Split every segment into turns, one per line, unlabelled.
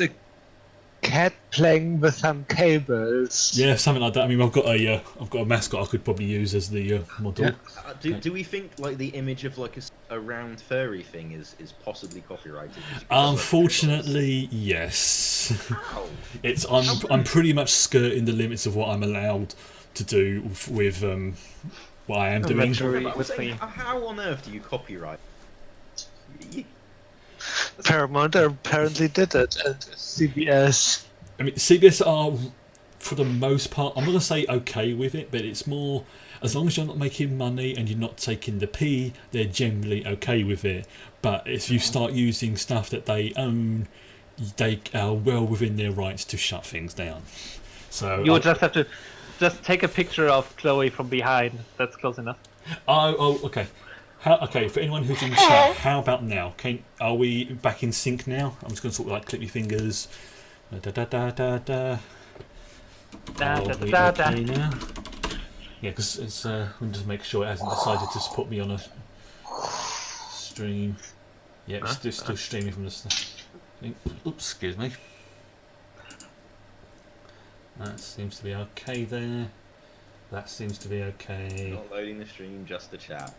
a cat playing with some cables.
Yeah, something like that. I mean, I've got a mascot I could probably use as the model.
Yeah.
Do we think like the image of like a round furry thing is possibly copyrighted?
Unfortunately, yes.
How?
I'm pretty much skirting the limits of what I'm allowed to do with what I am doing.
How on earth do you copyright?
Paramount apparently did it, and CBS.
I mean, CBS are, for the most part, I'm not going to say okay with it, but it's more, as long as you're not making money and you're not taking the P, they're generally okay with it. But if you start using stuff that they own, they are well within their rights to shut things down. So
you just have to just take a picture of Chloe from behind. That's close enough.
Oh, okay. Okay, for anyone who's in chat, how about now? Are we back in sync now? I'm just going to sort of like clip my fingers. Okay now? Yeah, because it's we'll just make sure it hasn't decided to put me on a stream. Yeah, it's still streaming from this thing. Oops, excuse me. That seems to be okay there. That seems to be okay.
Not loading the stream, just the chat.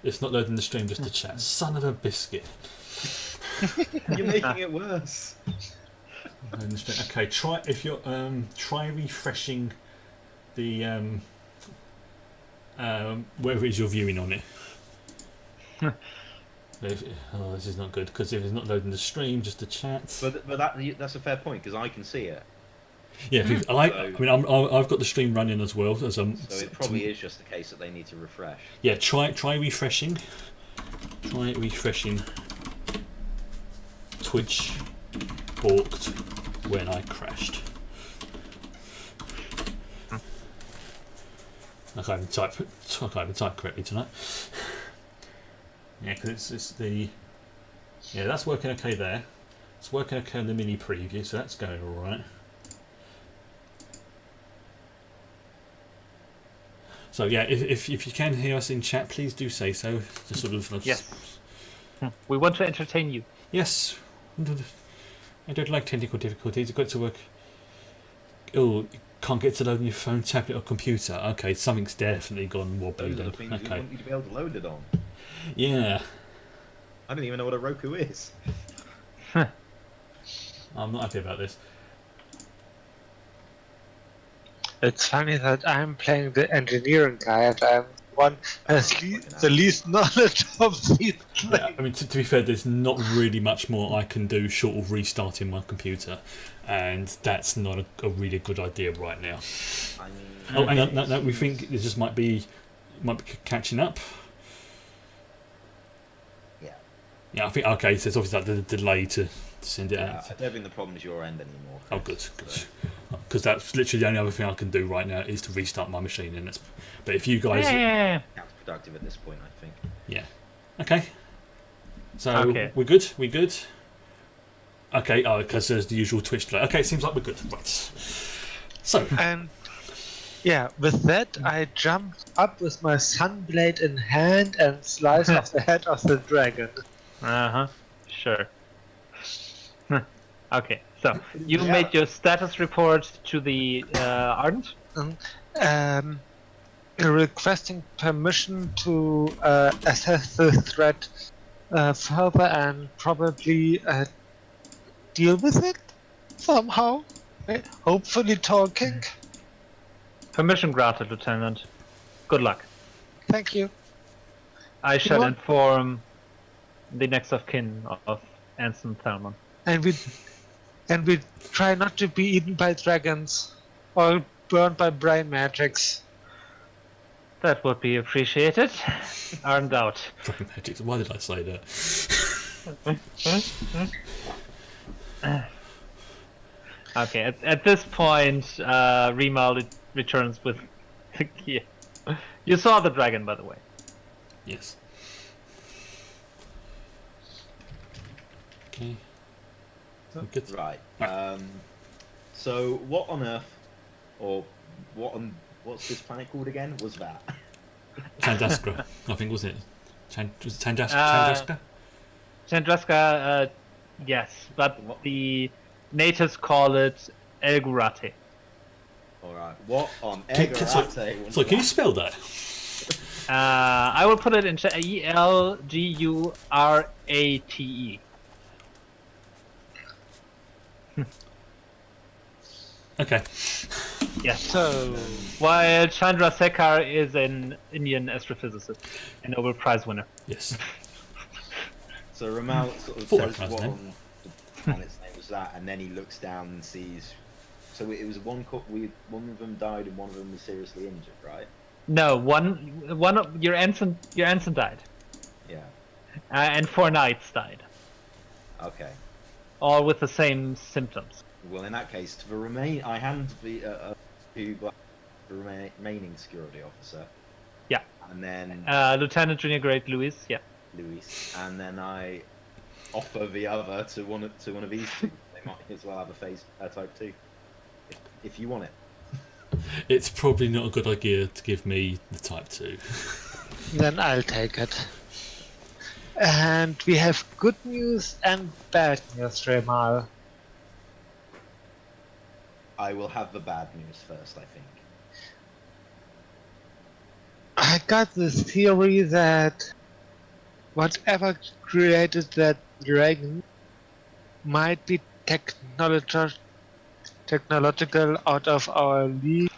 It's not loading the stream, just the chat. Son of a biscuit.
You're making it worse.
Okay, try refreshing the wherever it is you're viewing on it. This is not good because if it's not loading the stream, just the chat.
But that's a fair point because I can see it.
Yeah, I've got the stream running as well. So
it probably is just the case that they need to refresh.
Yeah, try refreshing. Try refreshing. Twitch balked when I crashed. I can't even type correctly tonight. Yeah, because it's the... Yeah, that's working okay there. It's working okay on the mini preview, so that's going alright. So yeah, if you can hear us in chat, please do say so. To sort of
yes, we want to entertain you.
Yes, I don't like technical difficulties. I've got to work. Oh, can't get to load on your phone, tablet, or computer. Okay, something's definitely gone wobbly.
Those are the things you want you to be able to load it on.
Yeah.
I don't even know what a Roku is.
I'm not happy about this.
It's funny that I'm playing the engineering guy and I'm one has the least knowledge of these things.
Yeah, I mean, to be fair, there's not really much more I can do short of restarting my computer, and that's not a really good idea right now. No, we think it just might be catching up. Yeah, I think okay. So it's obviously like the delay to send it out.
I don't think the problem is your end anymore.
Oh, good. Because that's literally the only other thing I can do right now is to restart my machine, and but if you guys,
counterproductive at this point, I think.
Yeah. Okay. So we're good. We're good. Okay. Oh, because there's the usual Twitch delay. Okay, it seems like we're good. Right. So.
And yeah, with that, I jumped up with my sunblade in hand and sliced off the head of the dragon.
Sure. Okay, so you made your status report to the Ardent?
Requesting permission to assess the threat further and probably deal with it somehow. Hopefully talking.
Permission granted, Lieutenant. Good luck.
Thank you.
I shall inform the next of kin of Anson Thelman.
And we try not to be eaten by dragons or burned by brain magics.
That would be appreciated. Earned out.
Brain magics. Why did I say that?
Okay, at this point, Rimal returns with the key. You saw the dragon, by the way.
Yes. Okay. Good.
Right. So what on earth, or what's this planet called again? Was that?
Chandraskra, I think, was it? Chandraskra?
Chandraskra, yes, but the natives call it Elgurate.
Alright, what on
So can you spell that?
I will put it in chat. Elgurate.
Okay.
Yes.
So,
While Chandra Sekhar is an Indian astrophysicist, a Nobel Prize winner.
Yes.
So Ramal sort of
Thought
says
that was
what
his
on the planet's name was that, and then he looks down and sees. So it was one of them died and one of them was seriously injured, right?
No, one of your ensign died,
Yeah.
and 4 knights died,
Okay.
all with the same symptoms.
Well, in that case, to I hand the to the remaining security officer.
Yeah.
And then
Lieutenant Junior Grade Louis. Yeah.
Louis, and then I offer the other to one of these two. They might as well have a type 2, if you want it.
It's probably not a good idea to give me the type 2.
then I'll take it. And we have good news and bad news, Remal.
I will have the bad news first, I think.
I got this theory that whatever created that dragon might be technological out of our league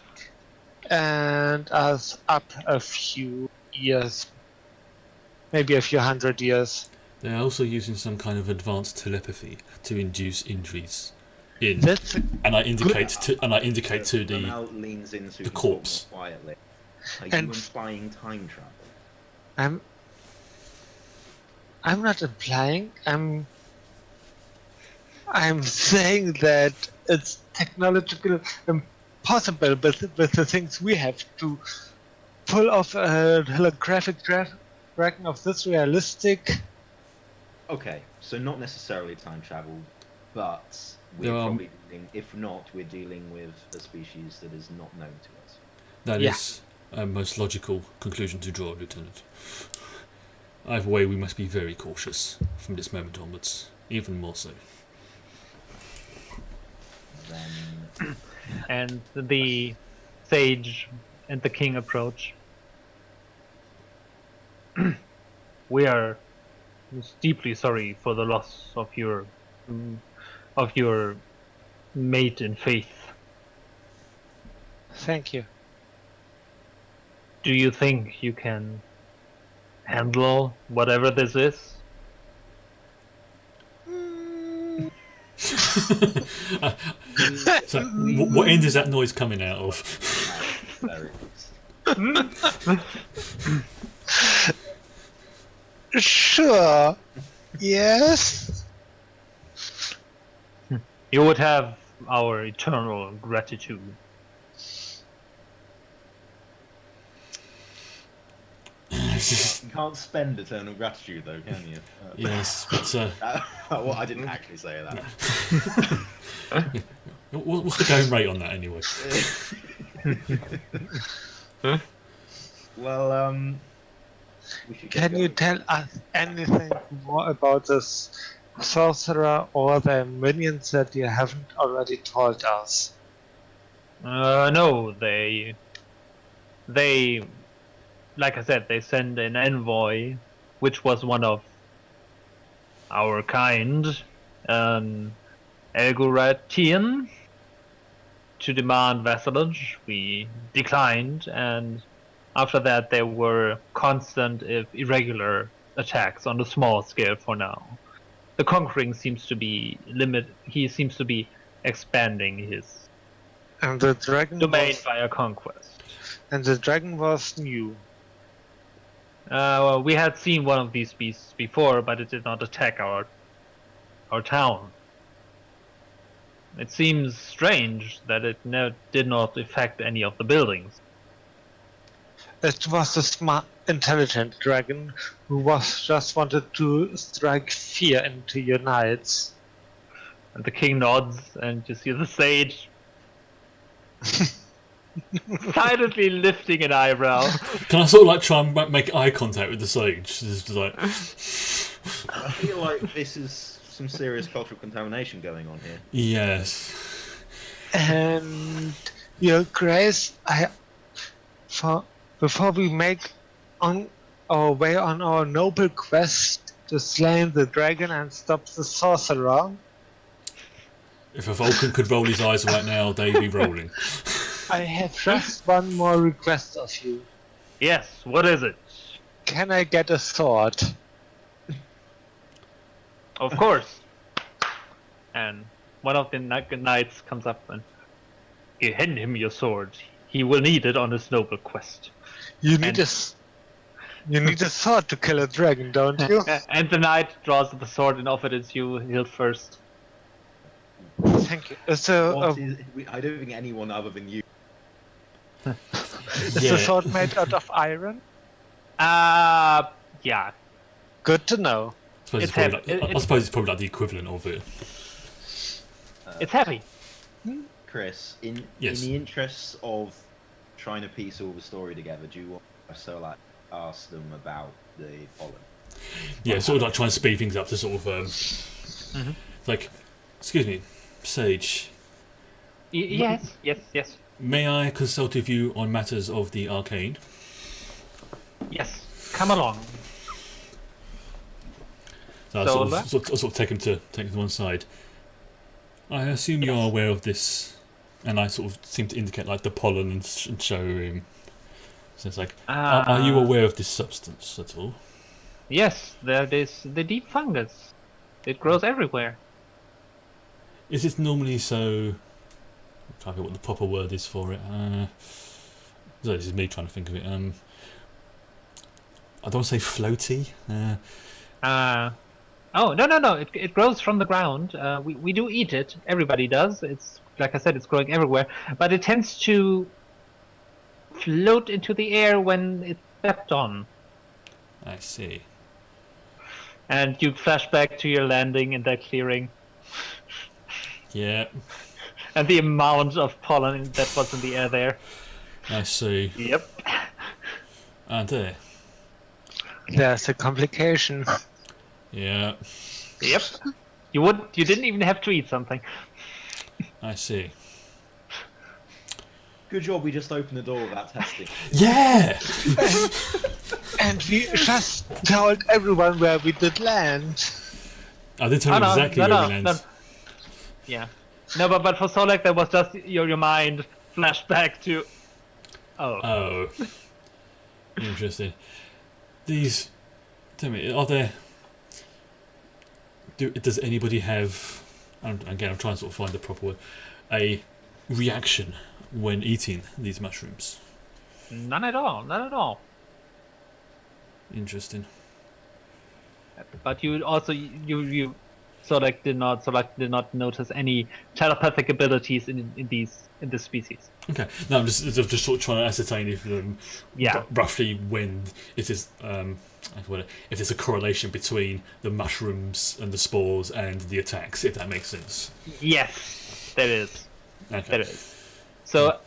and us up a few years, maybe a few 100 years.
They're also using some kind of advanced telepathy to induce injuries.
That's
And I indicate to the
Ramal leans into
the corpse.
More quietly. Are
And-
you implying time travel?
I'm not implying. I'm saying that it's technological impossible with the things we have to pull off a holographic dragon of this realistic.
Okay, so not necessarily time travel, but we're
There are-
probably dealing, if not, we're dealing with a species that is not known to us.
That
Yeah.
is a most logical conclusion to draw, Lieutenant. Either way, we must be very cautious from this moment onwards, even more so.
Then
And the sage and the king approach. We are deeply sorry for the loss of your mate in faith.
Thank you.
Do you think you can handle whatever this is?
So, what end is that noise coming out of?
very
Sure. Yes.
You would have our eternal gratitude.
You can't spend eternal gratitude, though, can you?
Yes, but
Well, I didn't actually say that.
what's the going rate on that anyway?
Well, we should get
Can you
going.
tell us anything more about this sorcerer or the minions that you haven't already told us?
No, they, like I said, they sent an envoy, which was one of our kind, Elguratian, to demand vassalage. We declined, and after that there were constant, if irregular, attacks on a small scale for now. The conquering seems to be he seems to be expanding his
And the dragon
domain via conquest.
was new.
Well, we had seen one of these beasts before, but it did not attack our town. It seems strange that it did not affect any of the buildings.
It was a smart, intelligent dragon who just wanted to strike fear into your knights.
And the king nods, and you see the sage silently lifting an eyebrow.
Can I sort of like try and make eye contact with the sage? Just like,
I feel like this is some serious cultural contamination going on here.
Yes.
And Your Grace, before we make on our way on our noble quest to slay the dragon and stop the sorcerer,
If a Vulcan could roll his eyes right now, they'd be rolling.
I have just one more request of you.
Yes, what is it?
Can I get a sword?
Of course. And one of the knights comes up and hand him your sword. He will need it on his noble quest.
You need a sword to kill a dragon, don't you?
And the knight draws the sword and offers it to you. He'll first.
Thank you. So,
I don't think anyone other than you.
is the sword made out of iron?
Yeah.
Good to know.
I suppose it's probably like the equivalent of it.
It's heavy.
Chris, in the interests of trying to piece all the story together, do you want to ask them about the pollen?
Yeah, sort of like trying to speed things up to sort of like, excuse me, Sage.
Yes.
May I consult with you on matters of the arcane?
Yes. Come along.
So I sort of take him to one side. I assume you are aware of this, and I sort of seem to indicate like the pollen and show him. So it's like, are you aware of this substance at all?
Yes, there is the deep fungus. It grows everywhere.
Is it normally so? I'm trying to think what the proper word is for it. So this is me trying to think of it. I don't want to say floaty.
Oh, no. It grows from the ground. We do eat it. Everybody does. It's, like I said, it's growing everywhere. But it tends to float into the air when it's stepped on.
I see.
And you flash back to your landing in that clearing.
Yeah.
And the amount of pollen that was in the air there.
I see.
Yep.
And there.
There's a complication.
Yeah.
Yep. You didn't even have to eat something.
I see.
Good job we just opened the door without testing.
Yeah!
And we just told everyone where we did land.
I did tell you exactly where we landed.
No. Yeah. No, but for Solek, that was just your mind flashed back to...
Oh. Interesting. These... Tell me, are there... Does anybody have... Again, I'm trying to sort of find the proper word. A reaction when eating these mushrooms?
None at all.
Interesting.
But you also you Solek did not notice any telepathic abilities in this species.
Okay. No, I'm just sort of trying to ascertain if roughly when it is if there's a correlation between the mushrooms and the spores and the attacks, if that makes sense.
Yes, there is.
Okay.
There is. So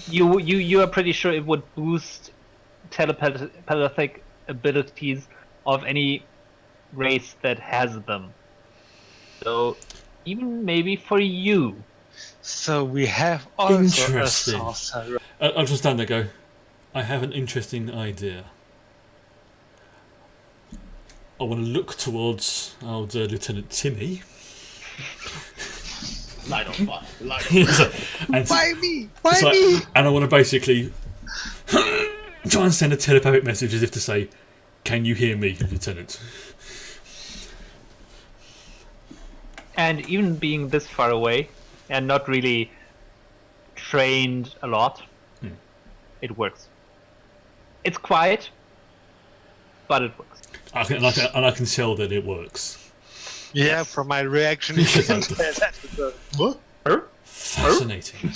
you are pretty sure it would boost telepathic abilities of any race that has them. So even maybe for you.
So we have also
Interesting.
a sorcerer.
I'll just stand there and go, I have an interesting idea. I want to look towards old Lieutenant Timmy.
Light on fire.
Why me? Why me?
And I want to basically try and send a telepathic message as if to say, can you hear me, Lieutenant?
And even being this far away and not really trained a lot, it works. It's quiet, but it works.
I can tell that it works.
Yeah, from my reaction. What?
Fascinating.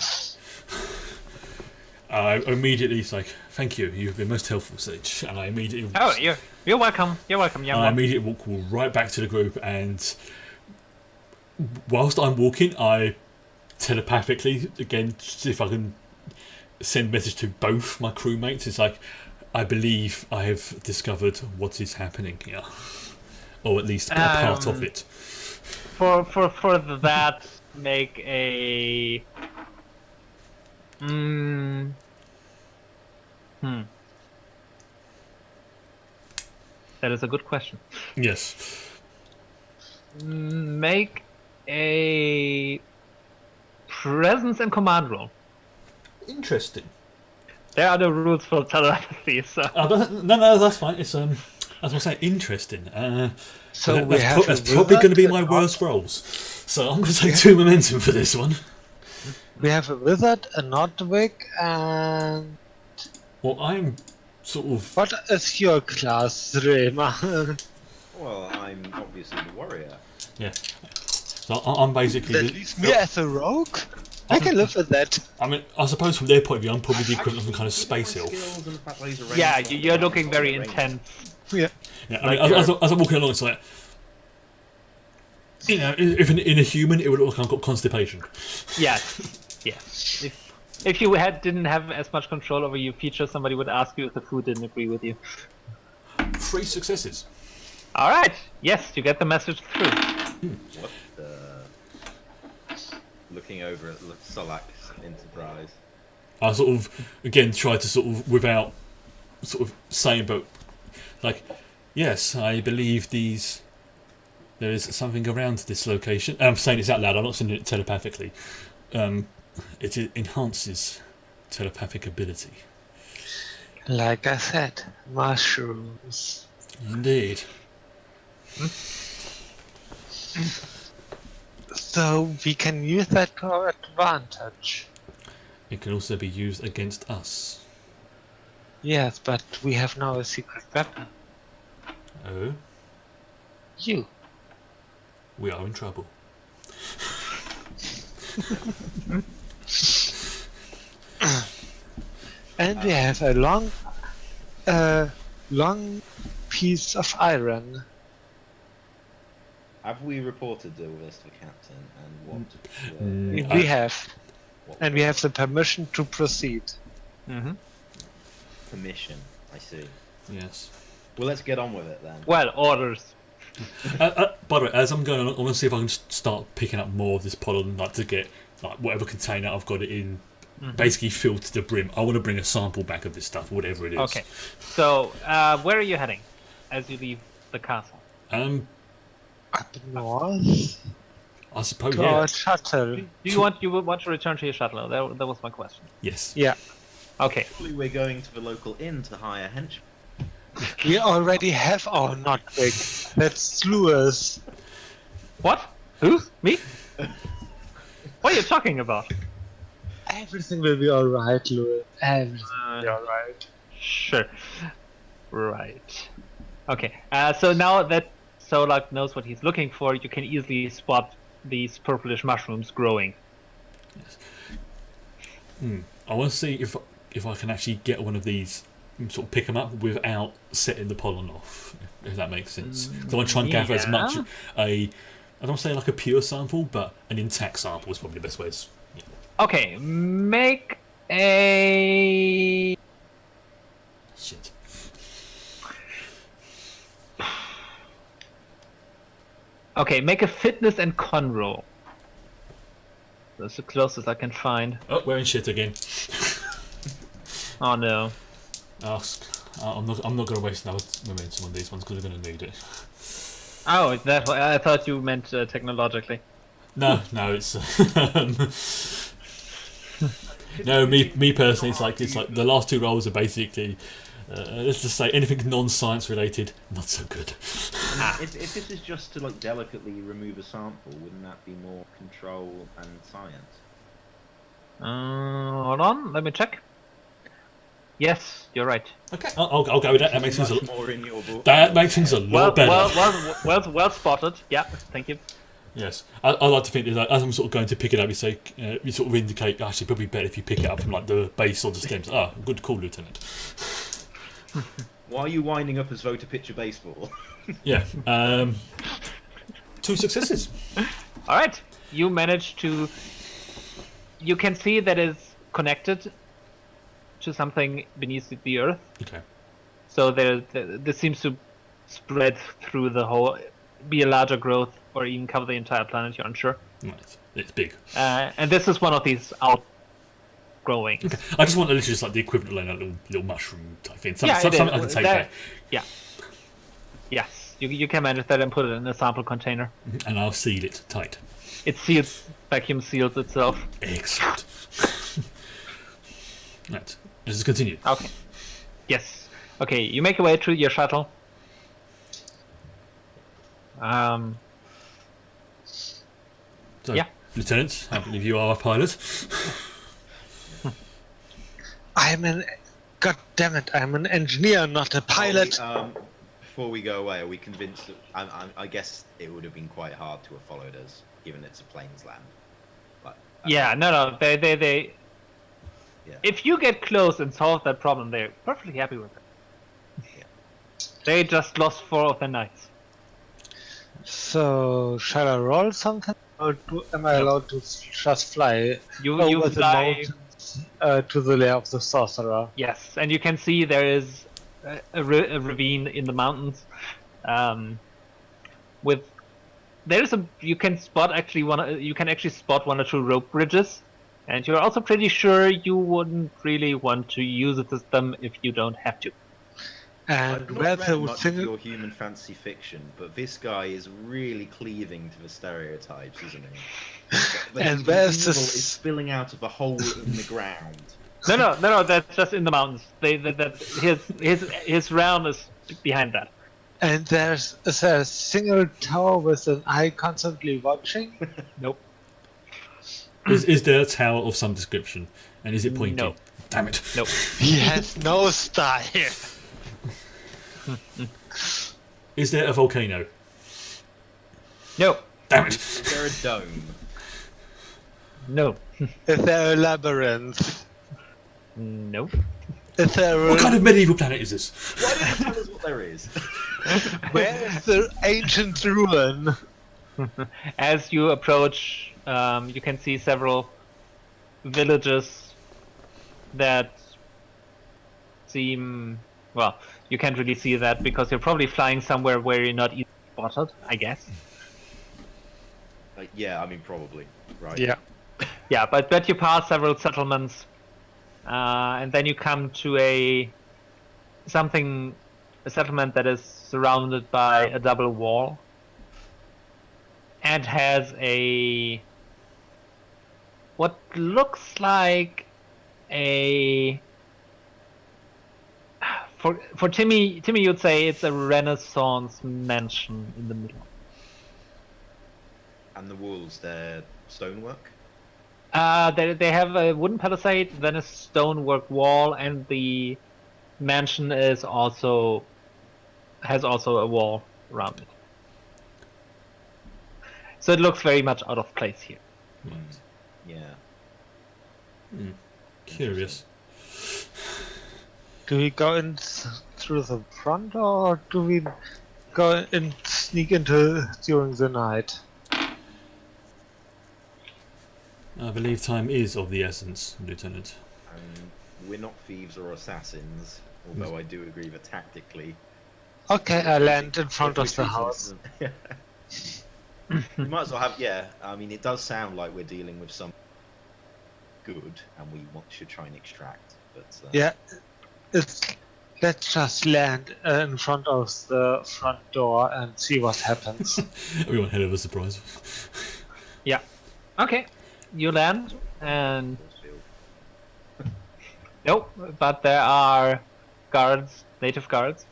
I immediately, it's like, thank you, you've been most helpful, Sage. And I immediately...
Oh, you're welcome. You're welcome, young
I
one.
immediately walk right back to the group, and whilst I'm walking, I telepathically, again, see if I can send a message to both my crewmates. It's like, I believe I have discovered what is happening here. Or at least a part of it.
For that, make a. That is a good question.
Yes.
Make a presence and command roll.
Interesting.
There are the rules for telepathy, so.
No, that's fine. It's as I say, interesting.
So we have
that's
a
probably going to be
wizard,
my
an
worst rolls. So I'm going to take 2 momentum for this one.
We have a wizard, a Nordwick, and
Well, I'm sort of.
what is your class, Rema?
Well, I'm obviously the warrior.
Yeah. So I'm basically.
That leaves me as a rogue? I can live with that.
I mean, I suppose from their point of view, I'm probably the equivalent of some kind of space elf.
Skills and the fact that he's a ranged
Yeah,
weapon,
you're looking
he's
very
ranged.
intense.
Yeah.
Yeah, I mean, as I'm walking along, it's like. You know, if in a human, it would look like I've got constipation.
Yes, yes. If you didn't have as much control over your features, somebody would ask you if the food didn't agree with you.
3 successes.
All right. Yes, you get the message through.
What the... Looking over at Solak's enterprise.
I sort of, again, try to sort of, without sort of saying, but like, yes, I believe there is something around this location. I'm saying this out loud, I'm not saying it telepathically. It enhances telepathic ability.
Like I said, mushrooms.
Indeed.
So we can use that to our advantage.
It can also be used against us.
Yes, but we have now a secret weapon.
Oh,
You.
we are in trouble.
And we have a long piece of iron.
Have we reported all this to the captain and what?
We have.
what
And we have the permission to proceed.
Mm-hmm.
permission. I see.
Yes.
Well, let's get on with it then.
Well, orders.
By the way, as I'm going on, I want to see if I can start picking up more of this pollen, like to get like whatever container I've got it in, basically filled to the brim. I want to bring a sample back of this stuff, whatever it is.
Okay. So, where are you heading as you leave the castle?
Up north
I suppose.
to
Yeah.
our shuttle.
Do you want to return to your shuttle? That was my question.
Yes.
Yeah.
Okay.
Hopefully we're going to the local inn to hire henchmen.
We already have our Nordwick. That's Lewis.
What? Who? Me? What are you talking about?
Everything will be alright, Lewis. Everything will be
Uh,
alright.
Sure. Right. Okay. So now that Solak knows what he's looking for, you can easily spot these purplish mushrooms growing.
I want to see if I can actually get one of these, sort of pick them up without setting the pollen off, if that makes sense. So I want to try and gather as much I don't want to say like a pure sample, but an intact sample is probably the best way.
Okay. Make a.
Shit.
Okay, make a fitness and con roll. That's the closest I can find.
Oh, we're in shit again.
Oh no.
Ask. I'm not going to waste another momentum on these ones because we're going to need it.
Oh, is that what I thought you meant technologically?
No, it's no. Me personally, it's like the last 2 rolls are basically. Let's just say anything non-science related, not so good.
If this is just to like delicately remove a sample, wouldn't that be more control and science?
Hold on, let me check. Yes, you're right.
Okay, I'll go with that. That makes things
Much more in your book.
that makes things a lot better.
Well spotted. Yeah, thank you.
Yes, I like to think that as I'm sort of going to pick it up, you say you sort of indicate actually probably better if you pick it up from like the base or the stems. Ah, good call, Lieutenant.
Why are you winding up as though to pitch a baseball?
Yeah, 2 successes.
All right, you managed to. You can see that it's connected to something beneath the earth.
Okay.
So this seems to spread through the whole be a larger growth or even cover the entire planet. You're unsure.
Right. It's big.
And this is one of these outgrowings.
Okay. I just want literally just like the equivalent of like a little mushroom type thing.
Yeah, it
Something
is.
I can take
That-
back.
Yeah. Yes, you can manage that and put it in a sample container.
And I'll seal it tight.
It seals, vacuum seals itself.
Excellent. Right. Let's just continue.
Okay. Yes. Okay, you make your way through your shuttle.
So,
Yeah.
Lieutenant, I believe you are a pilot.
God damn it, I'm an engineer, not a pilot.
Before we go away, are we convinced that... I guess it would have been quite hard to have followed us, given it's a plains land. But,
Yeah, no, they.
Yeah.
If you get close and solve that problem, they're perfectly happy with it.
Yeah.
They just lost 4 of their knights.
So, shall I roll something? Or am I allowed to just fly
You
over the
fly.
mountains to the lair of the sorcerer?
Yes, and you can see there is a ravine in the mountains. With there is you can spot actually spot 1 or 2 rope bridges, and you're also pretty sure you wouldn't really want to use them if you don't have to.
And
I've not
where
read
the
much of
single...
your human fantasy fiction, but this guy is really cleaving to the stereotypes, isn't he?
And
the
where's
evil
the
is spilling out of a hole in the ground.
No, that's just in the mountains. His realm is behind that.
And is there a single tower with an eye constantly watching?
Nope.
Is there a tower of some description? And is it pointy?
No.
Damn it.
Nope.
He has no style.
Is there a volcano?
Nope.
Damn it.
Is there a dome?
No.
Is there a labyrinth?
Nope.
Is there a...
What kind of medieval planet is this?
Why don't you tell us what there is?
Where is the ancient ruin?
As you approach, you can see several villages that seem... Well, you can't really see that because you're probably flying somewhere where you're not easily spotted, I guess.
Yeah, I mean, probably. Right.
Yeah.
Yeah, but you pass several settlements, and then you come to a settlement that is surrounded by a double wall, and has what looks like a... For Timmy, you'd say it's a Renaissance mansion in the middle.
And the walls, they're stonework?
They have a wooden palisade, then a stonework wall, and the mansion has also a wall around it. So it looks very much out of place here.
Yeah.
Curious.
Do we go in through the front, or do we go and sneak into during the night?
I believe time is of the essence, Lieutenant.
We're not thieves or assassins, although I do agree that tactically...
Okay, I land in front of the house.
We might as well have... Yeah, I mean, it does sound like we're dealing with some good, and we should try and extract, but...
Yeah, let's just land in front of the front door and see what happens.
We want hell of a surprise.
Yeah. Okay. You land, and nope, but there are guards, native guards.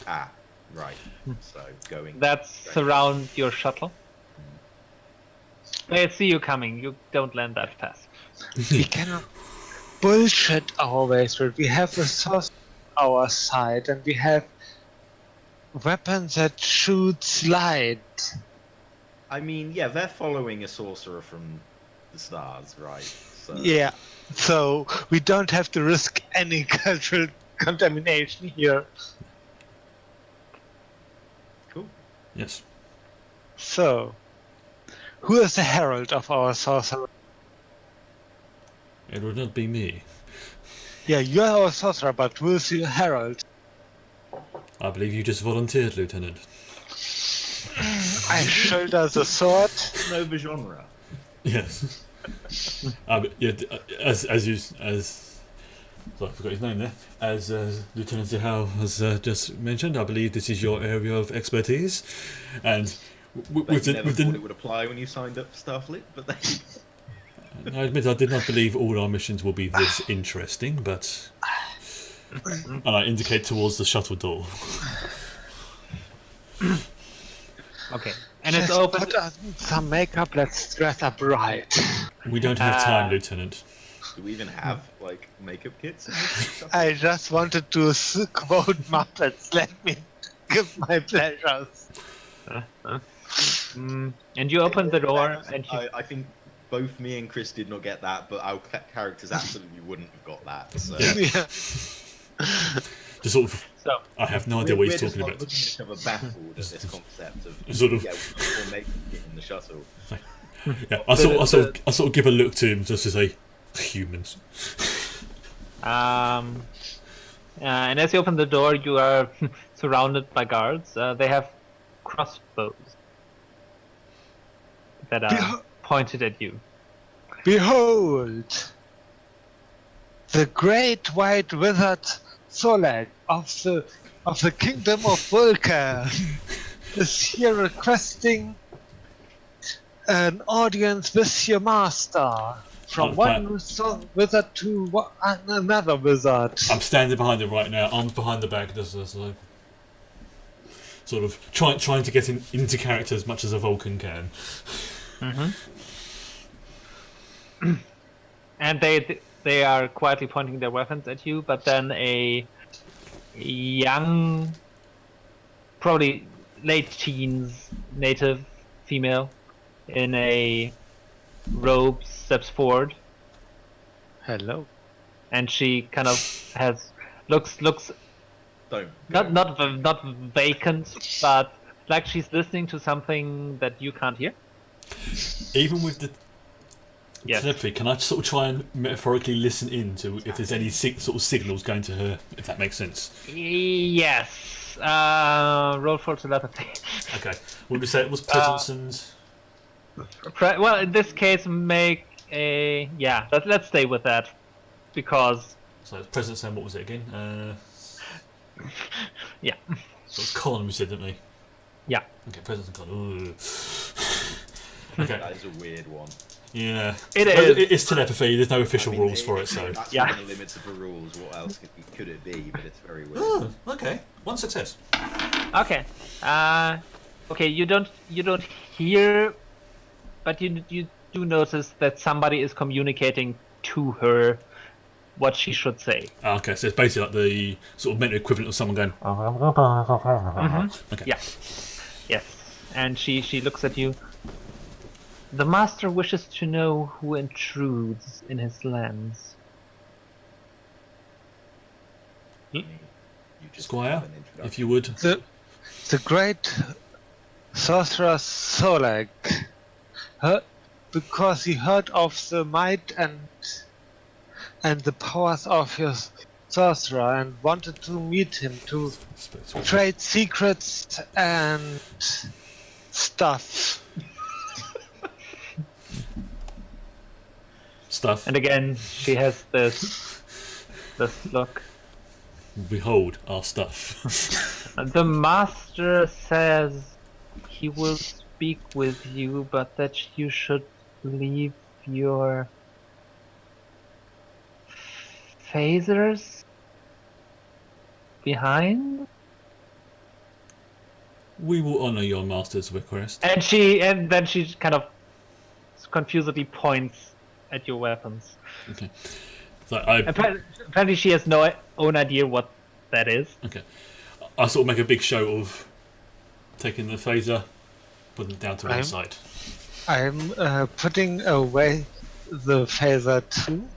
Ah, right. So, going...
That surround your shuttle. They see you coming. You don't land that fast.
We cannot bullshit our way through. We have the source on our side, and we have weapons that shoot light.
I mean, yeah, they're following a sorcerer from the stars, right? So...
Yeah, so we don't have to risk any cultural contamination here.
Cool.
Yes.
So, who is the herald of our sorcerer?
It would not be me.
Yeah, you're our sorcerer, but who is your herald?
I believe you just volunteered, Lieutenant.
I shoulder the sword.
Nova genre.
Yes. Yeah, sorry, I forgot his name there. As Lieutenant Zihao has just mentioned, I believe this is your area of expertise, and
With never thought it would apply when you signed up for Starfleet, but they...
I admit I did not believe all our missions will be this interesting, but and I indicate towards the shuttle door.
Okay. And it's
Just
open.
put on some makeup, let's dress up right.
We don't have time, Lieutenant.
Do we even have, like, makeup kits? In this stuff?
I just wanted to quote Muppets, let me give my pleasures.
And you open the door, and you,
I think both me and Chris did not get that, but our characters absolutely wouldn't have got that. So.
Yeah. Just sort of.
so
I have no idea what he's
We're
talking about.
looking at each other baffled at this concept of
Sort of.
yeah, we'll make it in the shuttle.
Yeah, I sort of give a look to him just to say, humans.
and as you open the door, you are surrounded by guards. They have crossbows that are pointed at you.
Behold! The great white wizard Solag of the kingdom of Vulcan is here requesting an audience with your master. From one wizard to another wizard.
I'm standing behind him right now, arms behind the back, just like, sort of trying to get into character as much as a Vulcan can.
And they are quietly pointing their weapons at you, but then a young, probably late teens native female in a robe steps forward,
Hello.
and she kind of looks
Don't.
not vacant, but like she's listening to something that you can't hear.
Even with the
Yes.
telepathy, can I sort of try and metaphorically listen in to if there's any sort of signals going to her, if that makes sense?
Yes. Roll for telepathy.
Okay. Would we say it was presence and...
Well, in this case, make a Let's stay with that, because
So it's presence and what was it again?
yeah.
So it's con we said, didn't we?
Yeah.
Okay, presence and con. Ooh. Okay.
That is a weird one.
Yeah.
It
Well,
is.
It's telepathy, there's no official
I mean,
rules for it, so...
That's
Yeah.
within the limits of the rules. What else could it be? But it's very weird.
Oh, okay. One success.
Okay. Okay. You don't hear, but you do notice that somebody is communicating to her what she should say.
Okay, so it's basically like the sort of mental equivalent of someone going... Okay.
Yeah. Yes. And she looks at you. The master wishes to know who intrudes in his lands.
You just
Squire,
have an introduction.
if you would.
The great sorcerer Solag, because he heard of the might and the powers of your sorcerer and wanted to meet him to trade secrets and stuff.
Stuff.
And again, she has this look.
Behold our stuff.
The master says he will speak with you, but that you should leave your phasers behind.
We will honour your master's request.
And then she kind of confusedly points at your weapons.
Okay. So I
Apparently she has no own idea what that is.
okay. I sort of make a big show of taking the phaser, putting it down to one side.
I'm putting away the phaser too.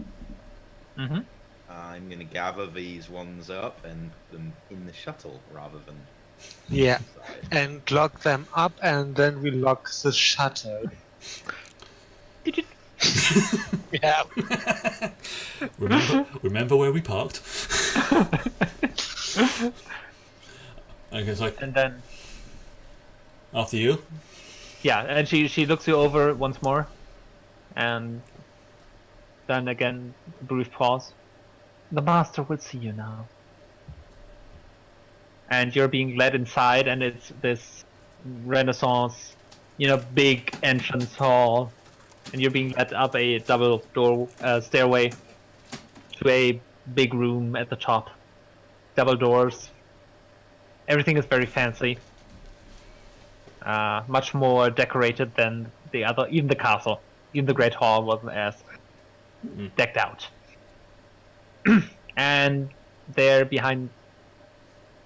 Mm-hmm.
I'm going to gather these ones up and put them in the shuttle rather than
Yeah,
inside.
and lock them up, and then we lock the shuttle. Yeah.
Remember where we parked? Okay, it's like
And then
after you.
yeah, and she looks you over once more, and then again a brief pause. The master will see you now. And you're being led inside, and it's this Renaissance, big entrance hall, and you're being led up a double door stairway to a big room at the top. Double doors. Everything is very fancy. Much more decorated than the other, even the castle. Even the Great Hall wasn't as decked out. And there behind,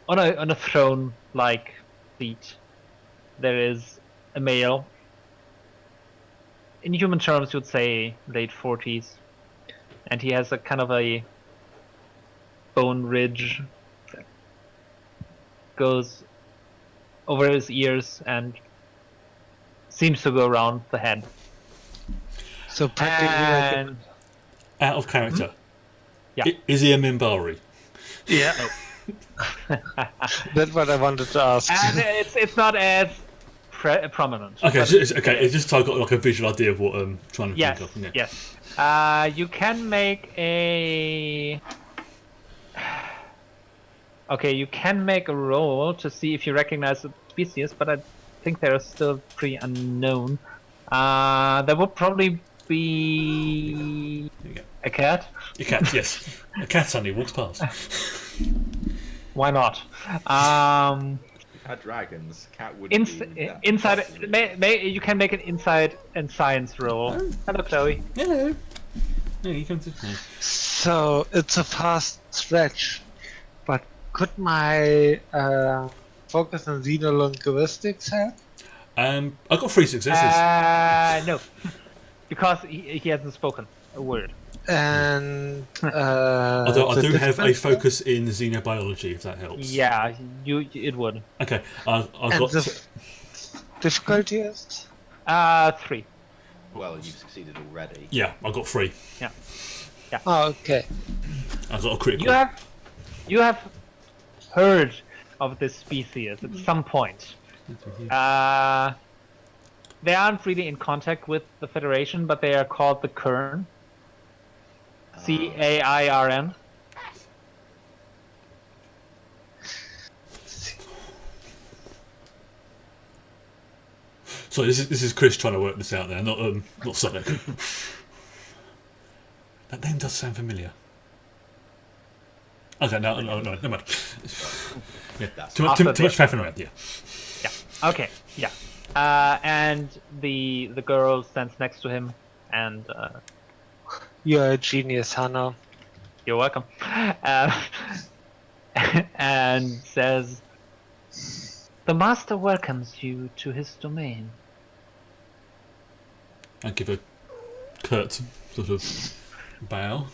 on a throne-like seat, there is a male. In human terms, you would say late 40s, and he has a kind of a bone ridge that goes over his ears and seems to go around the head.
So practically like
And
Out of character.
Yeah.
Is he a Minbari?
yeah. That's what I wanted to ask.
and it's not as prominent.
Okay,
but
it's just so I got like a visual idea of what I'm trying to
Yes,
think of. Yeah.
yes. You can make a. Okay, you can make a roll to see if you recognize the species, but I think they're still pretty unknown. There will probably be
There you go.
a cat.
A cat, yes. A cat suddenly walks past.
Why not?
Had dragons. Cat would
Inside, you can make an insight and science roll. Hello, Chloe.
Hello. Yeah, you come to me.
So it's a fast stretch, but could my focus on xenolinguistics help?
I got 3 successes.
No, because he hasn't spoken a word.
And
Although I
the
do have a
difference-
focus in xenobiology, if that helps.
Yeah, it would.
Okay, I've
and
got.
the difficulty is
3.
Well, you've succeeded already.
Yeah, I got 3.
oh, okay.
I got a critical.
You have heard of this species at some point. They aren't really in contact with the Federation, but they are called the Cairn. Cairn.
So this is Chris trying to work this out there, not Sonic. That name does sound familiar. Okay, no, never mind. Yeah,
That's
too much faffing around. Yeah.
Yeah. Okay. Yeah. And the girl stands next to him, and
You're a genius, Hannah.
you're welcome. And says, "The master welcomes you to his domain."
I give a curt sort of bow.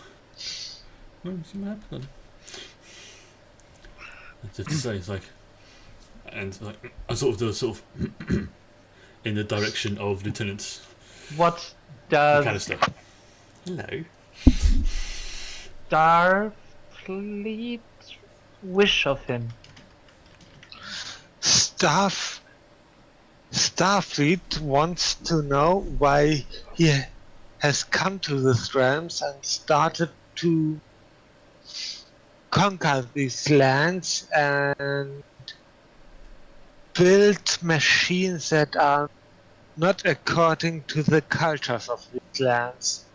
What's the map? As if to say, it's like, and like I sort of do a sort of in the direction of Lieutenant
What does
McAllister. Hello.
Starfleet wish of him?
Starfleet wants to know why he has come to these realms and started to conquer these lands and build machines that are not according to the cultures of these lands.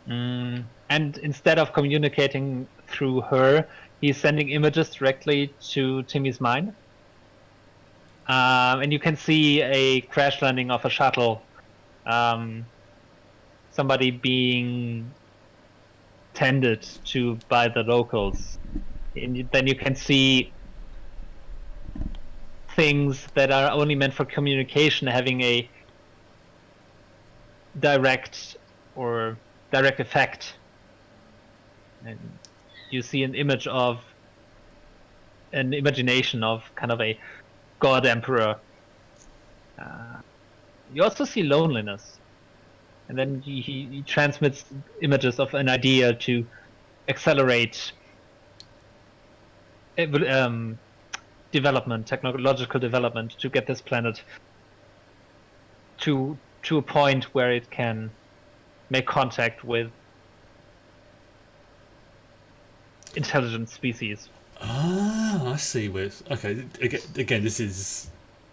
And instead of communicating through her, he's sending images directly to Timmy's mind. And you can see a crash landing of a shuttle. Somebody being tended to by the locals. And then you can see things that are only meant for communication having a direct effect. And you see an imagination of kind of a god emperor. You also see loneliness, and then he transmits images of an idea to accelerate technological development, to get this planet to a point where it can make contact with intelligent species.
Ah, I see. Okay, again, this is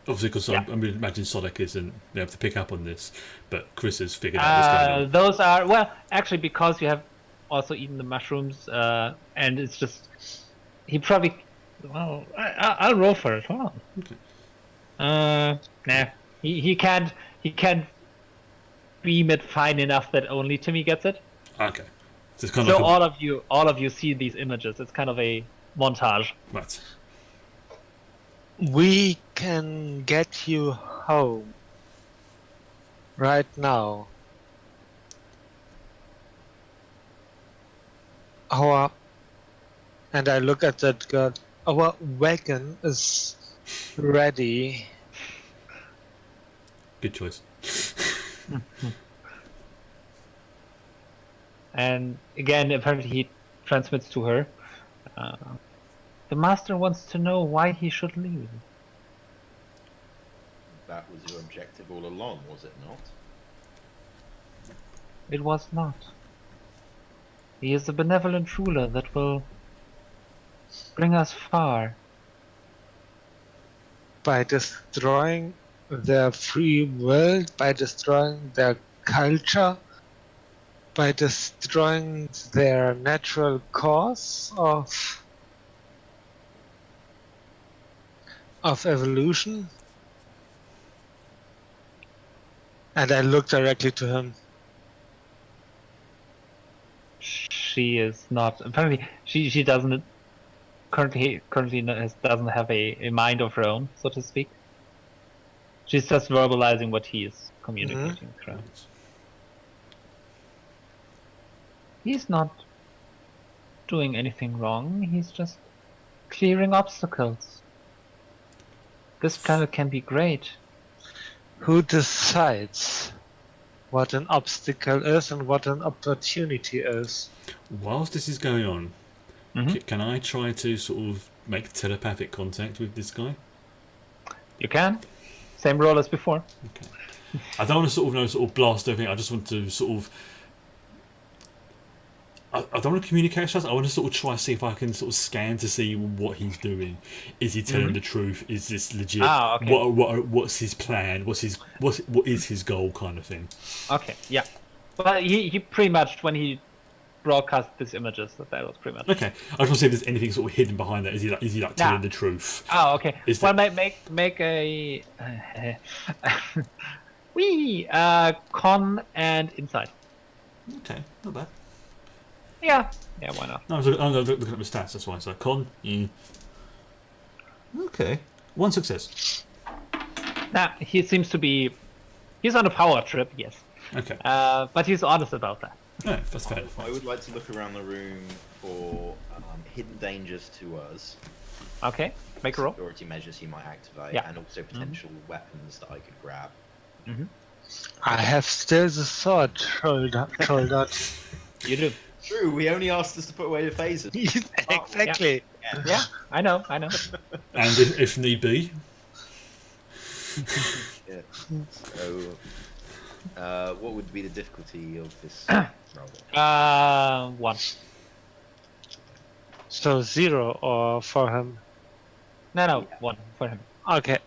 obviously because
Yeah.
I'm going to imagine Sonic isn't able to pick up on this, but Chris has figured out what's going on.
Those are, well, actually, because you have also eaten the mushrooms, and it's just he probably. Well, I'll roll for it. Hold on.
Okay.
Nah, he can't beam it fine enough that only Timmy gets it.
Okay. So it's kind
So
of like
all of you see these images. It's kind of a montage.
right.
We can get you home right now. And I look at that girl. Our wagon is ready.
Good choice.
And again, apparently he transmits to her. The master wants to know why he should leave.
That was your objective all along, was it not?
It was not. He is a benevolent ruler that will bring us far.
By destroying their free world, by destroying their culture, by destroying their natural cause of evolution. And I look directly to him.
She is not. Apparently, she doesn't currently doesn't have a mind of her own, so to speak. She's just verbalizing what he is communicating. Through. He's not doing anything wrong. He's just clearing obstacles. This planet can be great.
Who decides what an obstacle is and what an opportunity is?
Whilst this is going on,
Mhm.
can I try to sort of make telepathic contact with this guy?
You can. Same role as before.
Okay. I don't want to sort of blast everything. I just want to sort of. I don't want to communicate with us. I want to sort of try to see if I can sort of scan to see what he's doing. Is he telling the truth? Is this legit?
Ah, okay.
What's his plan? What is his goal, kind of thing?
Okay, yeah. Well, he pretty much, when he broadcast these images, that was pretty much.
Okay, I just want to see if there's anything sort of hidden behind that. Is he like telling the truth?
Oh, okay.
Is
Well,
that-
make a con and insight.
Okay, not bad.
Yeah, why not?
No, I'm looking at the stats. That's why. So con. Okay, one success.
Nah, he seems to be. He's on a power trip, yes.
Okay,
But he's honest about that.
no, that's fair.
I would like to look around the room for hidden dangers to us,
Okay, make a roll.
security measures he might activate,
Yeah.
and also potential weapons that I could grab.
I have still the sword, Trolldat.
You do.
True, we only asked us to put away the phasers.
Exactly.
Yeah, I know.
And if need be,
Yeah. So, what would be the difficulty of this roll?
1.
So 0 or for him.
No, 1 for him.
Okay.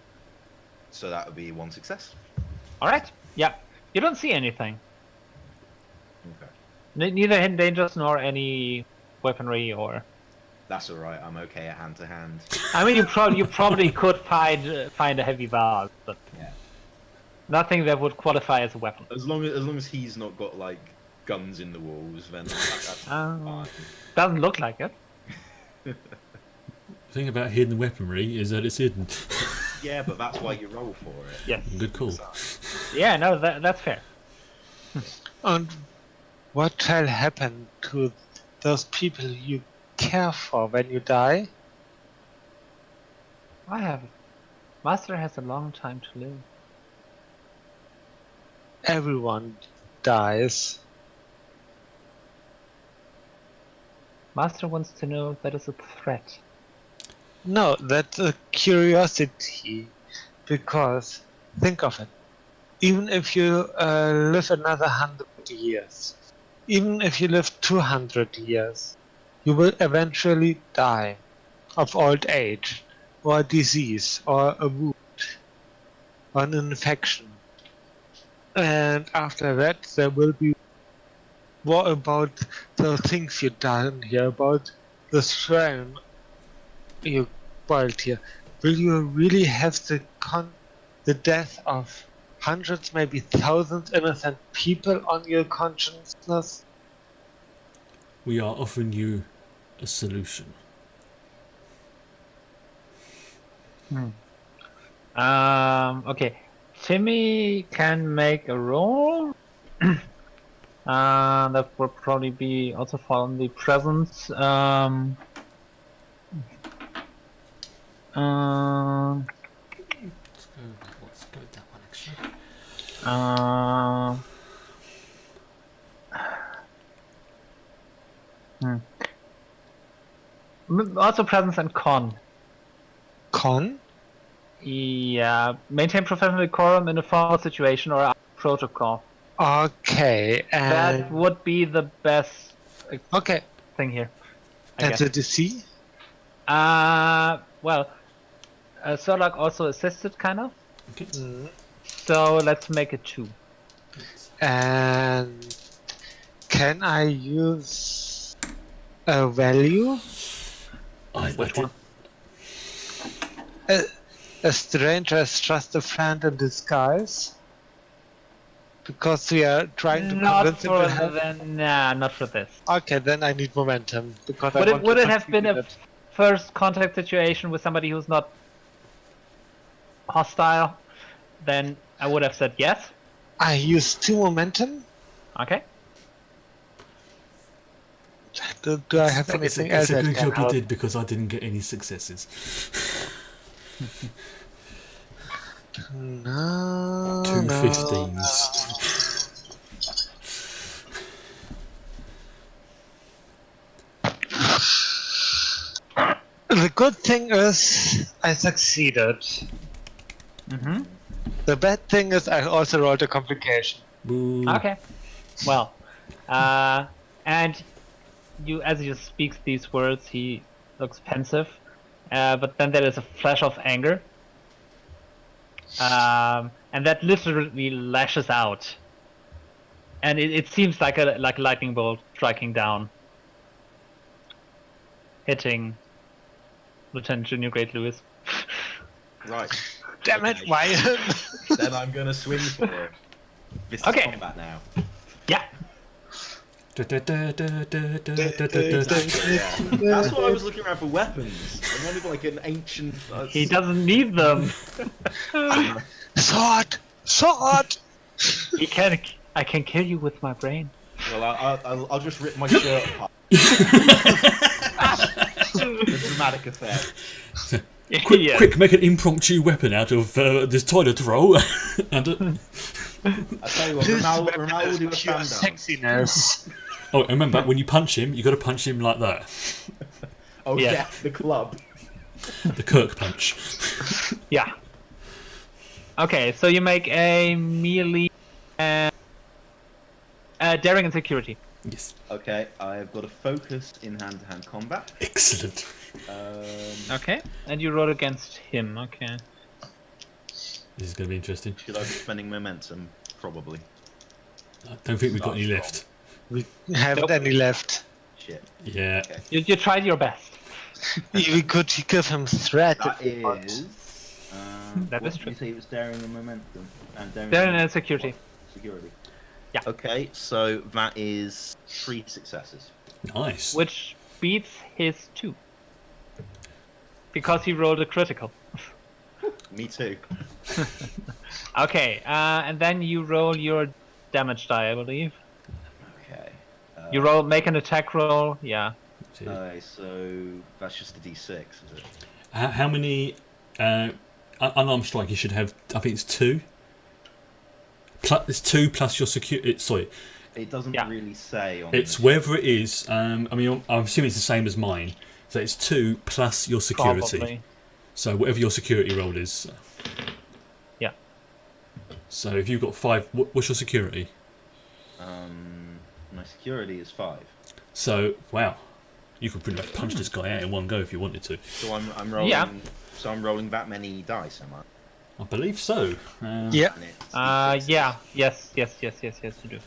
So that would be one success.
All right. Yeah. You don't see anything.
Okay.
Neither hidden dangers nor any weaponry or.
That's alright, I'm okay at hand to hand.
I mean, you probably could find a heavy vase, but
Yeah.
nothing that would qualify as a weapon.
As long as he's not got like guns in the walls, then that's fine.
Doesn't look like it.
the thing about hidden weaponry is that it's hidden.
Yeah, but that's why you roll for it.
Yes.
Good call.
Yeah. No, that's fair.
And what shall happen to those people you care for when you die?
Master has a long time to live.
Everyone dies.
Master wants to know if that is a threat.
No, that's a curiosity. Because, think of it. Even if you live another 100 years, even if you live 200 years, you will eventually die of old age, or a disease, or a wound, or an infection. And after that, there will be more about the things you've done here, about the shrine you built here. Will you really have the death of hundreds, maybe thousands innocent people on your consciousness?
We are offering you a solution.
Okay. Timmy can make a roll. That would probably be also fall on the presence.
Let's go with that one actually.
Also presence and con.
Con?
Yeah, maintain professional decorum in a formal situation or a protocol.
Okay,
That
and
would be the best
okay,
thing here, I
and
guess.
the DC?
Well, Solak also assisted, kind of.
Okay.
So let's make it 2.
And can I use a value?
Which one?
A stranger is just a friend in disguise? Because we are trying to
Not
convince him
for
to help.
nah, not for this.
Okay, then I need momentum because I
Would
want
it would
to
it have
succeed
been
in
a
it.
first contact situation with somebody who's not hostile? Then I would have said yes.
I use 2 momentum.
Okay.
Do I have anything else
It's a
that
good
can
job you
help?
did because I didn't get any successes.
No,
2
no.
15s.
The good thing is I succeeded.
Mm-hmm.
The bad thing is I also rolled a complication.
Boo.
Okay. Well, and you, as he speaks these words, he looks pensive, but then there is a flash of anger, and that literally lashes out, and it seems like a lightning bolt striking down, hitting Lieutenant Junior Great Lewis.
Right.
Damn it,
Okay.
Ryan!
Then I'm gonna swing for it. This is
Okay.
combat now.
Yeah.
Yeah. That's why I was looking around for weapons. I wanted like an ancient.
He doesn't need them.
Sword! Sword!
I can kill you with my brain.
Well, I'll just rip my shirt apart. The dramatic effect.
Quick, make an impromptu weapon out of this toilet roll. And,
I tell you what, Ronaldo will do a
Pure
stand
sexiness.
oh, and remember, when you punch him, you got to punch him like that.
Oh
Yeah.
yeah, the club.
The Kirk punch.
Yeah. Okay, so you make a melee and daring and security.
Yes.
Okay, I've got a focus in hand-to-hand combat.
Excellent.
Okay, and you roll against him. Okay.
This is going to be interesting.
Should I be spending momentum? Probably.
I don't think we've got any left.
We haven't any left.
Shit.
Yeah.
Okay.
You tried your best.
We could give him threat.
That
if we want.
is.
That
what
is
did
true.
you say it was daring and momentum? And
Daring and security.
security.
Yeah.
Okay, so that is 3 successes.
Nice.
Which beats his 2. Because he rolled a critical.
Me too.
Okay, and then you roll your damage die, I believe.
Okay.
You make an attack roll, yeah.
Okay, so that's just a d6, is it?
How many unarmed strike you should have? I think it's 2. It's 2 plus your security. Sorry,
It doesn't
Yeah.
really say on
it's
this.
whether it is. I mean, I'm assuming it's the same as mine, So it's 2 plus your security.
Probably.
So whatever your security roll is.
Yeah.
So if you've got 5, what's your security?
My security is 5.
So wow, you could pretty much punch this guy out in one go if you wanted to.
So I'm rolling.
Yeah.
So I'm rolling that many dice, am I?
I believe so.
Yeah.
And it's
Yeah. Yes, you do.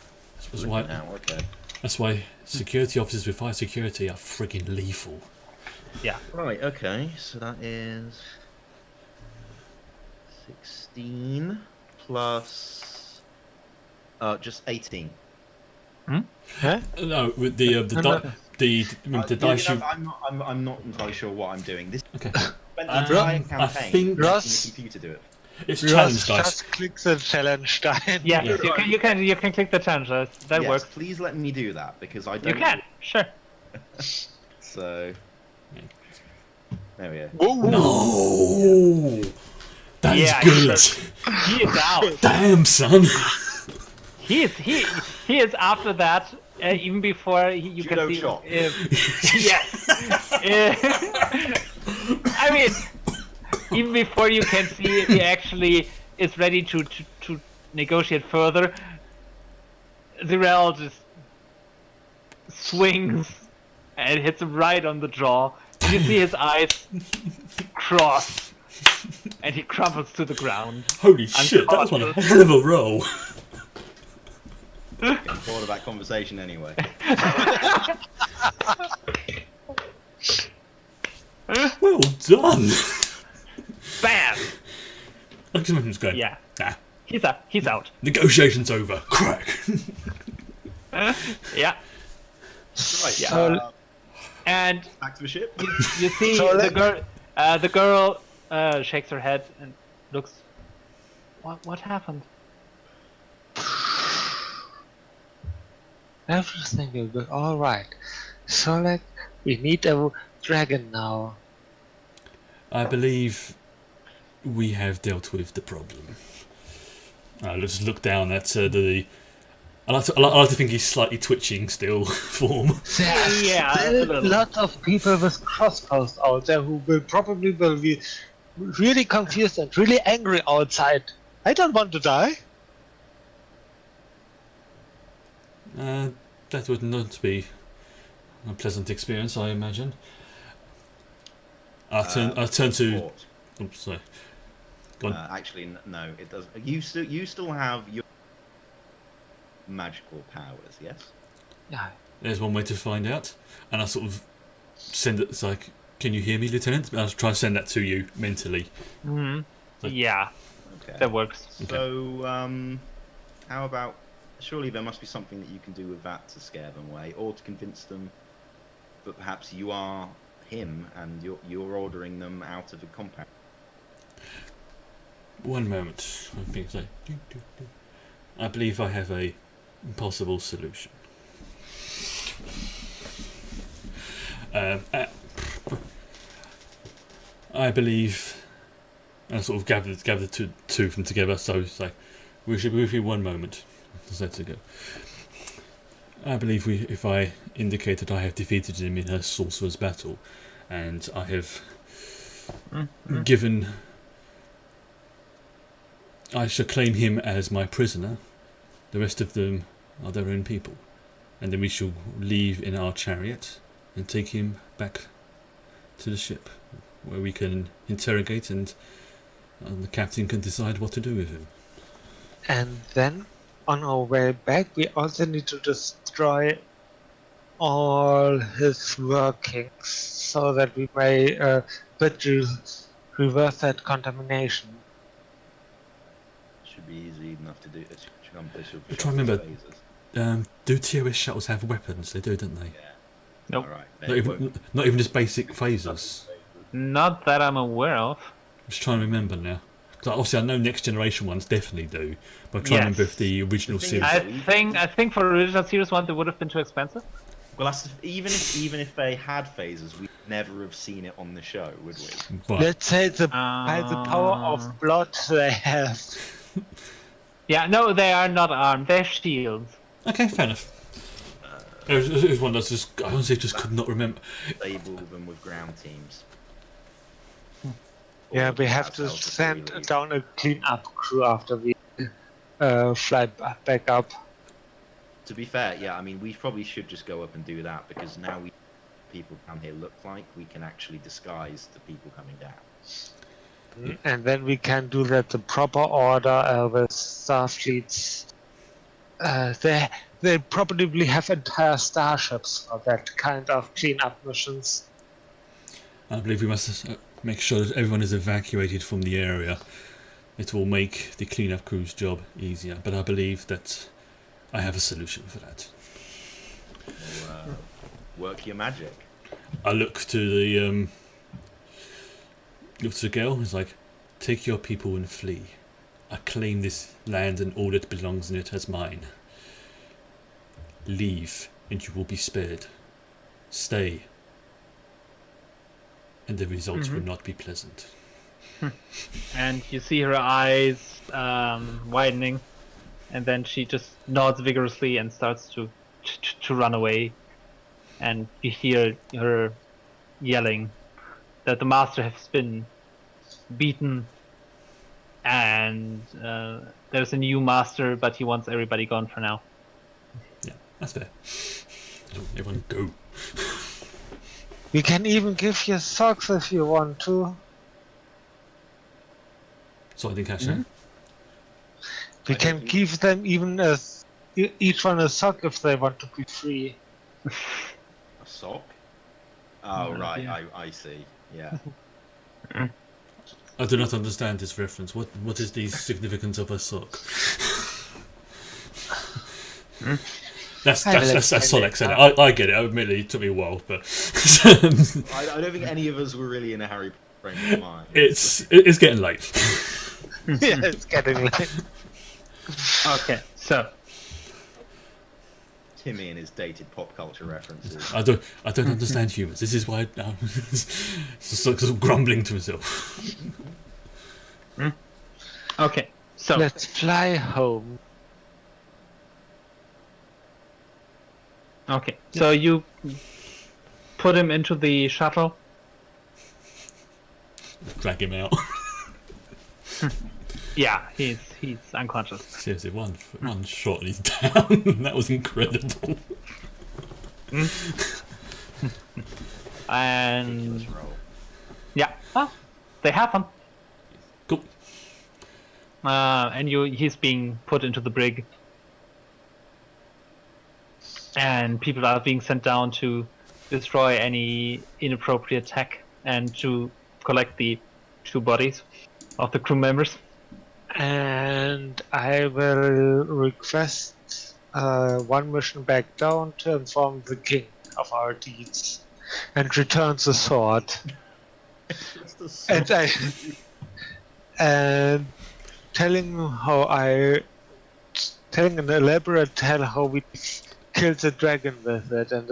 That's why.
Now, okay.
That's why security officers with high security are friggin' lethal.
Yeah.
Right. Okay. So that is 16 plus just 18.
Huh?
No, with the dice you.
I'm not entirely sure what I'm doing. This
Okay.
entire campaign.
I think
Ross-
the computer do it.
it's
Ross
challenge dice.
just click the challenge die.
Yes,
Yeah.
you can click the challenge. That
Yes,
works.
please let me do that because I don't.
You can. Sure.
So there we go.
Whoa.
No, that is
Yeah,
good.
He is out.
Damn, son.
He is after that. Even before you
Judo
can see.
chop.
Yes. I mean, even before you can see, he actually is ready to negotiate further. Zirel just swings and hits him right on the jaw. You see his eyes cross, and he crumbles to the ground.
Holy shit, that was one hell of a roll.
Getting bored of that conversation anyway.
Well done.
Bam!
Look at him going.
Yeah,
Nah,
he's out.
negotiations over. Crack.
Yeah,
Right. Yeah.
So-
and
Back to the ship.
you see
So
the girl. The girl shakes her head and looks. What happened?
Everything will be alright. So, like, we need a dragon now.
I believe we have dealt with the problem. Let's look down at the. I like to think he's slightly twitching still form.
There's
Yeah,
still
absolutely.
a lot of people with crossbows out there who will probably be really confused and really angry outside. I don't want to die.
That would not be a pleasant experience, I imagine. I'll turn to.
Port.
Oops, sorry. Go on.
Actually, no, it doesn't. You still have your magical powers, yes?
Yeah.
There's one way to find out, and I sort of send it. It's like, can you hear me, Lieutenant? I'll try and send that to you mentally.
Yeah,
Okay.
that works.
So, how about? Surely there must be something that you can do with that to scare them away, or to convince them that perhaps you are him and you're ordering them out of the compound.
One moment. I think so. I believe I have a possible solution. I believe, and I sort of gathered the two of them together. So it's like, we should be with you one moment. Let's go. I believe if I indicate that I have defeated him in a sorcerer's battle, and I have given, I shall claim him as my prisoner. The rest of them are their own people, and then we shall leave in our chariot and take him back to the ship, where we can interrogate and the captain can decide what to do with him.
And then, on our way back, we also need to destroy all his workings so that we may reverse that contamination.
Should be easy enough to do. It should accomplish with
I'm trying to remember.
phases.
Do TOS shuttles have weapons? They do, don't they?
Yeah.
Nope.
All right.
Not even just basic phasers.
Not that I'm aware of.
I'm just trying to remember now. Because obviously I know next generation ones definitely do, but I'm trying to remember if the original
The thing
series.
is-
I think for original series one they would have been too expensive.
Well, that's even if they had phases, we'd never have seen it on the show, would we?
But
Let's say by the power of blood they have.
Yeah, no, they are not armed. They're shields.
okay, fair enough. It was one that's just, I honestly just could not remember.
Stable them with ground teams.
Yeah,
Or
we have to
ourselves before we
send
leave.
down a clean-up crew after we fly back up.
To be fair, yeah, I mean, we probably should just go up and do that because now people down here look like we can actually disguise the people coming down.
And then we can do that the proper order with Starfleet's. They probably have entire starships for that kind of clean-up missions.
I believe we must make sure that everyone is evacuated from the area. It will make the cleanup crew's job easier, but I believe that I have a solution for that.
Well, work your magic.
I look to the girl. It's like, take your people and flee. I claim this land and all that belongs in it as mine. Leave, and you will be spared. Stay, and the results will not be pleasant.
And you see her eyes widening, and then she just nods vigorously and starts to run away. And you hear her yelling that the master has been beaten, and there's a new master, but he wants everybody gone for now.
Yeah, that's fair. Everyone go.
We can even give you socks if you want to.
So I didn't catch that.
We can give them even each one a sock if they want to be free.
A sock? Oh, right,
Yeah.
I see. Yeah.
I do not understand this reference. What is the significance of a sock? That's Solek said it. I get it. Admittedly, it took me a while, but
I don't think any of us were really in a Harry Potter frame of mind.
it's getting late.
Yeah, it's getting late.
Okay, so
Timmy and his dated pop culture references.
I don't understand humans. This is why I'm sort of grumbling to myself.
okay, so
Let's fly home.
okay, so you put him into the shuttle.
Drag him out.
Yeah, he's unconscious.
Seriously, one shot and he's down. That was incredible.
And
Let's roll.
yeah, well, they happen.
Cool.
And he's being put into the brig, and people are being sent down to destroy any inappropriate tech and to collect the 2 bodies of the crew members.
And I will request one mission back down to inform the king of our deeds and return the sword.
It's the sock.
And telling an elaborate tale how we killed the dragon with it, and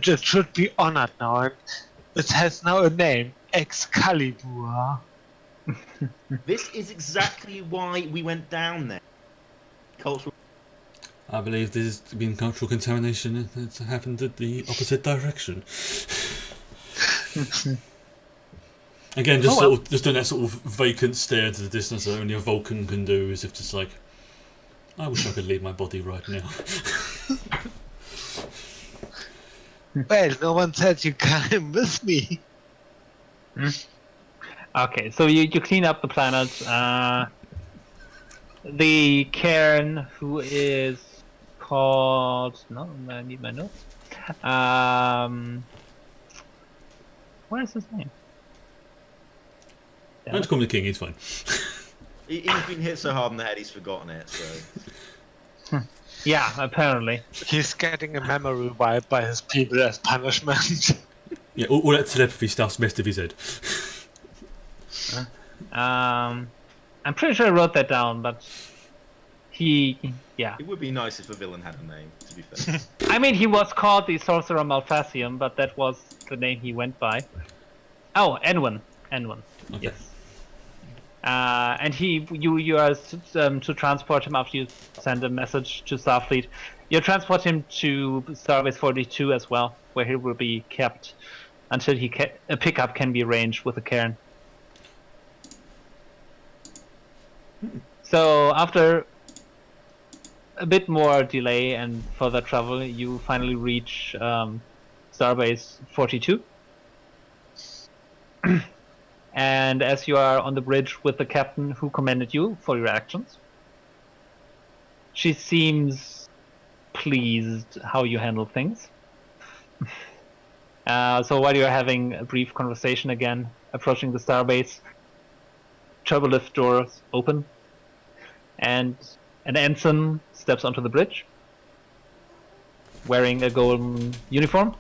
it should be honored now, and it has now a name, Excalibur.
This is exactly why we went down there. Cultural.
I believe there's been cultural contamination. It's happened in the opposite direction. Again, just just doing that sort of vacant stare into the distance that only a Vulcan can do, as if just like, I wish I could leave my body right now.
Well, no one said you came with me.
Okay, so you clean up the planet. The Cairn, who is called... No, I need my notes. What is his name?
Don't call me the king, he's fine.
He's been hit so hard in the head he's forgotten it, so...
Yeah, apparently.
He's getting a memory wipe by his people as punishment.
Yeah, all that telepathy stuff's messed with his head.
I'm pretty sure I wrote that down, but yeah.
It would be nice if a villain had a name, to be fair.
I mean, he was called the Sorcerer Malphacium, but that was the name he went by. Oh, Enwin.
Okay.
Yes. And you are to transport him after you send a message to Starfleet. You transport him to Starbase 42 as well, where he will be kept until a pickup can be arranged with the Cairn. So after a bit more delay and further travel, you finally reach Starbase 42. And as you are on the bridge with the captain who commended you for your actions, she seems pleased how you handle things. So while you're having a brief conversation again, approaching the starbase, turbolift doors open, and an ensign steps onto the bridge, wearing a golden uniform.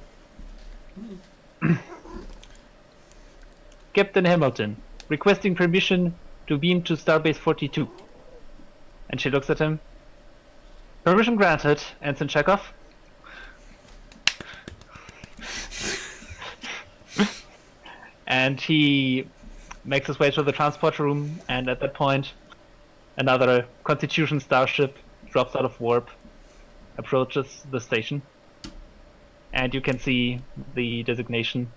Captain Hamilton, requesting permission to beam to Starbase 42. And she looks at him. Permission granted, Ensign Chekhov. And he makes his way to the transport room, and at that point, another Constitution starship drops out of warp, approaches the station, and you can see the designation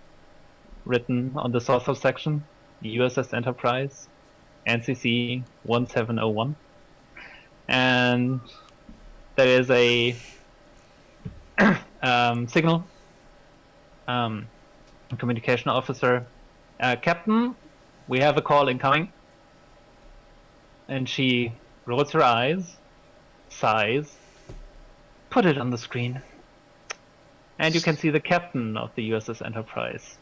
written on the saucer section, USS Enterprise, NCC 1701. And there is a signal, communication officer. Captain, we have a call incoming. And she rolls her eyes, sighs, put it on the screen. And you can see the captain of the USS Enterprise.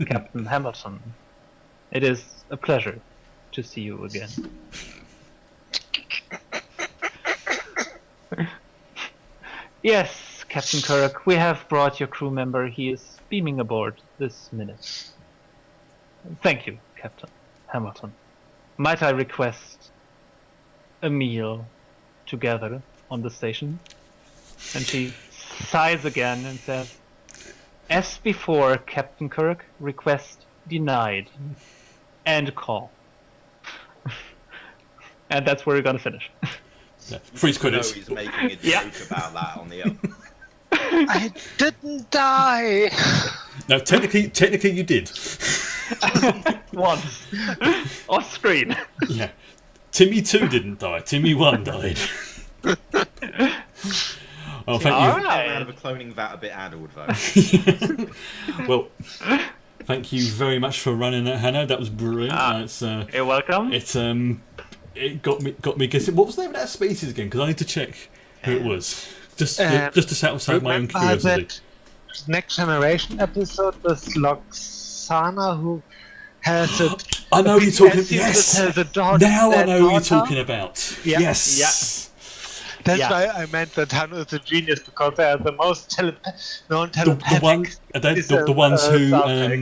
Captain Hamilton, it is a pleasure to see you again. Yes, Captain Kirk, we have brought your crew member. He is beaming aboard this minute. Thank you, Captain Hamilton. Might I request a meal together on the station? And she sighs again and says, as before, Captain Kirk, request denied. End call. And that's where we're gonna finish.
Yeah. Freeze credits.
He's making a joke about that on the other.
I didn't die.
No, technically you did.
Once. Off screen.
Yeah. Timmy 2 didn't die. Timmy 1 died. Oh, thank
All
you.
right.
Out of a cloning vat a bit addled, though.
Well, thank you very much for running that, Hannah. That was brilliant.
You're welcome.
It got me guessing. What was the name of that species again? Because I need to check who it was. Just to satisfy my own curiosity.
That Next Generation episode with Loxana, who has it.
I know you're talking.
Yes.
Yes.
Has a daughter,
Now I know who you're
daughter.
talking about.
Yeah.
Yes.
That's
Yeah.
why I meant that Hannah is a genius, because they are the most known
The
telepathic.
ones who.
Star Trek.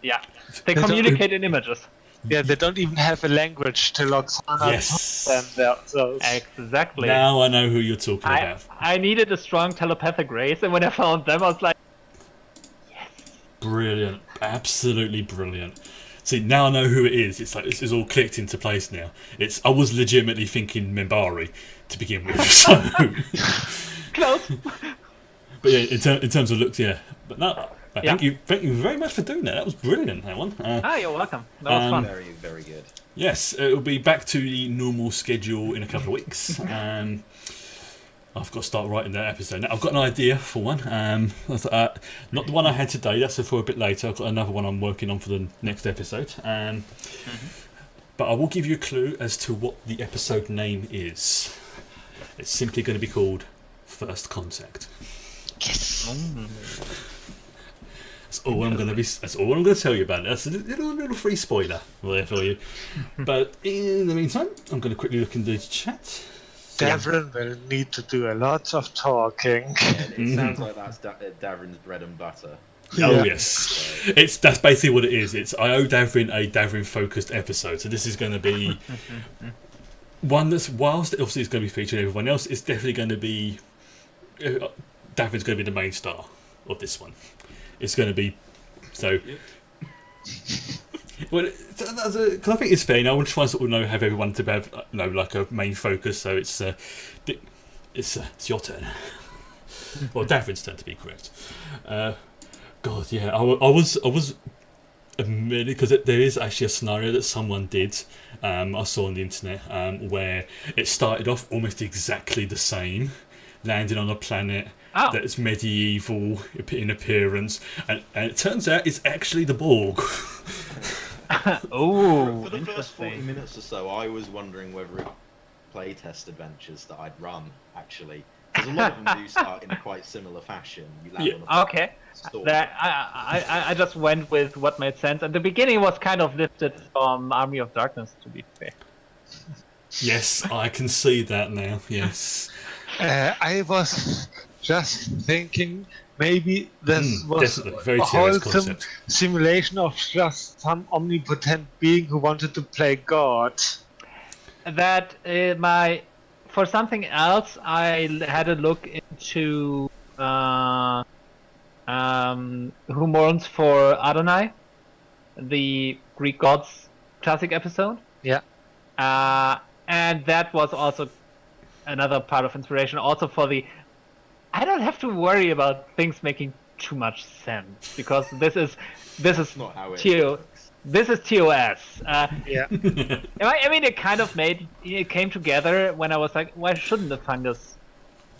Yeah. They
There's
communicate in images.
Yeah, they don't even have a language to Loxana.
Yes.
themselves.
Exactly.
Now I know who you're talking about.
I needed a strong telepathic race, and when I found them, I was like,
Brilliant. Absolutely brilliant. See, now I know who it is. It's like it's all clicked into place now. I was legitimately thinking Membari to begin with. So,
close.
but yeah, in terms of looks, yeah. But no,
Yeah.
thank you very much for doing that. That was brilliant. That one.
You're welcome. That was fun.
Very, very good.
Yes, it'll be back to the normal schedule in a couple of weeks. I've got to start writing that episode. Now, I've got an idea for one. Not the one I had today. That's for a bit later. I've got another one I'm working on for the next episode. But I will give you a clue as to what the episode name is. It's simply going to be called First Contact.
Yes.
That's all I'm going to tell you about it. That's a little free spoiler there for you. But in the meantime, I'm going to quickly look in the chat.
Davrin will need to do a lot of talking.
It sounds like that's Davrin's bread and butter.
Oh yes, that's basically what it is. I owe Davrin a Davrin focused episode, so this is going to be one that's, whilst obviously it's going to be featuring everyone else, it's definitely going to be Davrin's going to be the main star of this one. It's going to be so. Well, because I think it's fair. I want to try and sort of have everyone to have like a main focus. So it's your turn. Well, David's turn to be correct. God, yeah, I was admitted because there is actually a scenario that someone did. I saw on the internet where it started off almost exactly the same, landing on a planet that's medieval in appearance, and it turns out it's actually the Borg.
Oh,
For the first 40
interesting.
minutes or so, I was wondering whether it playtest adventures that I'd run, actually. Because a lot of them do start in a quite similar fashion. You land on a
Okay.
store.
I just went with what made sense. At the beginning, was kind of lifted from Army of Darkness, to be fair.
Yes, I can see that now. Yes.
I was just thinking maybe this was
Definitely. Very
a
serious
wholesome
concept.
simulation of just some omnipotent being who wanted to play God.
That for something else, I had a look into Who Mourns for Adonai, the Greek gods classic episode.
Yeah.
And that was also another part of inspiration. Also for I don't have to worry about things making too much sense because this is
Not how it
TO,
works.
this is TOS.
Yeah.
I mean, it came together when I was like, why shouldn't the fungus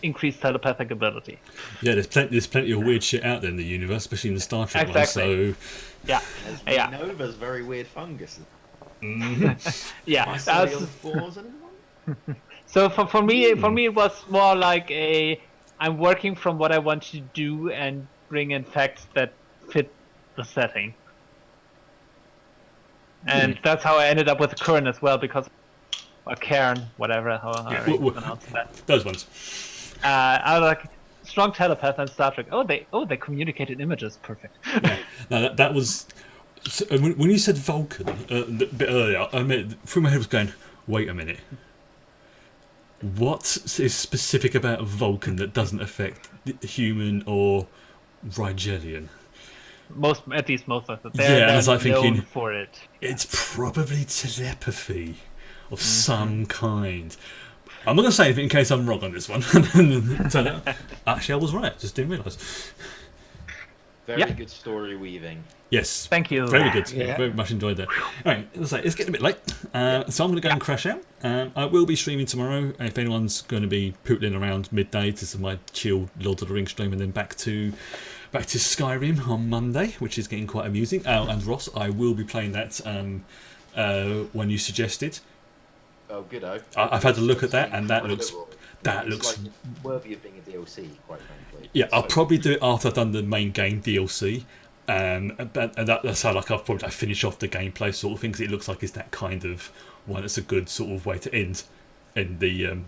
increase telepathic ability?
Yeah, there's plenty of weird shit out there in the universe, especially in the Star Trek
Exactly.
one. So
Yeah,
As we know, there's very weird fungus.
yeah.
Mycelial spores, anyone?
So for me, it was more like I'm working from what I want to do and bring in facts that fit the setting. And that's how I ended up with Kern as well, because or Cairn, whatever how you pronounce that.
those ones.
I was like strong telepath and Star Trek. They communicated images, perfect.
Yeah. No, that was so, when you said Vulcan a bit earlier. I mean, through my head was going, wait a minute. What is specific about Vulcan that doesn't affect the human or Rigelian?
At least most of it.
Yeah,
They're
I was like
known
thinking,
for it.
It's probably telepathy of some kind. I'm not going to say anything in case I'm wrong on this one. Actually, I was right. Just didn't realise.
Very good story weaving.
Yes.
Thank you.
Very good.
Yeah.
Very much enjoyed that. Alright, it's getting a bit late. So I'm going to go and crash out. I will be streaming tomorrow. If anyone's going to be pootling around midday, this is my chill Lord of the Rings stream, and then back to Skyrim on Monday, which is getting quite amusing. And Ross, I will be playing that when you suggested.
Oh, good.
I've had a look at that, and that looks
like worthy of being a DLC, quite frankly.
Yeah, I'll probably do it after I've done the main game DLC. And that's how I finish off the gameplay sort of thing, because it looks like it's that kind of one that's a good sort of way to end the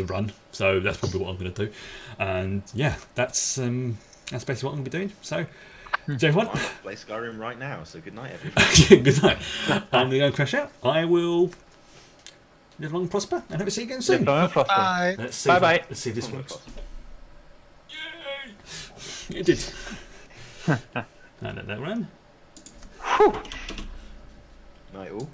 run. So that's probably what I'm going to do. And yeah, that's basically what I'm going to be doing. So, everyone,
I play Skyrim right now. So good night, everyone.
good night. I'm going to go and crash out. I will live long and prosper, and hope to see you again soon.
Bye.
Let's see
Bye-bye.
Let's see if this
Come on,
works.
Foster.
Yay! It did. Now let that run.
Night all.